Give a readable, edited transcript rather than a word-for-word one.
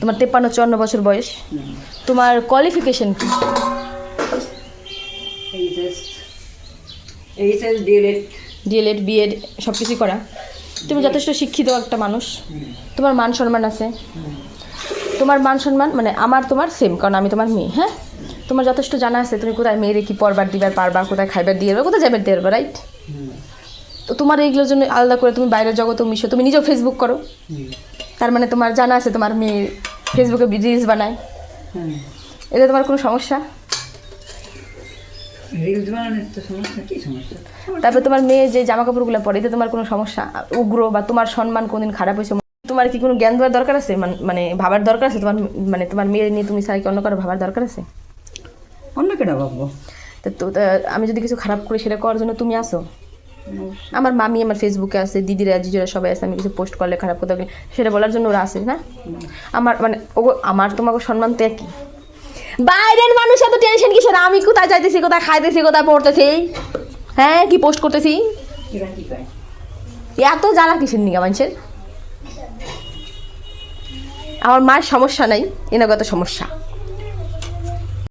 তোমার 53-54 বছর বয়স। তোমার কোয়ালিফিকেশন কি? ডিএলএড বিএড সব কিছুই করা। তুমি যথেষ্ট শিক্ষিত একটা মানুষ। তোমার মান সম্মান আছে। তোমার মান সম্মান মানে আমার তোমার সেম, কারণ আমি তোমার মেয়ে। হ্যাঁ, তোমার যথেষ্ট জানা আছে তুমি কোথায় মেয়েরে কি পরবার দিবার পারবা, কোথায় খাইবার দিয়ে পারবা, কোথায় যাবার দিয়ে পারবা, রাইট? তো তোমার এইগুলোর জন্য আলাদা করে তুমি বাইরের জগতে মিশো। তুমি নিজেও ফেসবুক করো, তার মানে তোমার জানা আছে তোমার মেয়ে ফেসবুকে রিলস বানায়। এটা তোমার কোনো সমস্যা? তারপরে তোমার মেয়ে যে জামা কাপড়গুলো পরে, এতে তোমার কোনো সমস্যা উগ্র বা তোমার সম্মান কোনদিন খারাপ হয়েছে? তোমার কি কোনো জ্ঞান দেওয়ার দরকার আছে, মানে ভাবার দরকার আছে তোমার, মানে তোমার মেয়ে নিয়ে তুমি ছাড়া কি অন্য কারো ভাবার দরকার আছে? অন্য কেটা ভাববো? তো আমি যদি কিছু খারাপ করি সেটা করার জন্য তুমি আসো? আমার মামি আমার ফেসবুকে আছে, দিদিরা জিজুরা সবাই আছে, আমি কিছু পোস্ট করলে খারাপ কথা সেটা বলার জন্য ওরা আসে না? আমার মানে আমার তোমাকে সম্মান তো একই। বাইরের মানুষ এত টেনশন কিসের? আমি কোথায় যাইতেছি, কোথায় খাইতেছি, কোথায় পড়তেছি, হ্যাঁ কি পোস্ট করতেছি, এত জ্বালা কিসের নিগা মানুষের? আমার মায়ের সমস্যা নাই, এনাগত সমস্যা।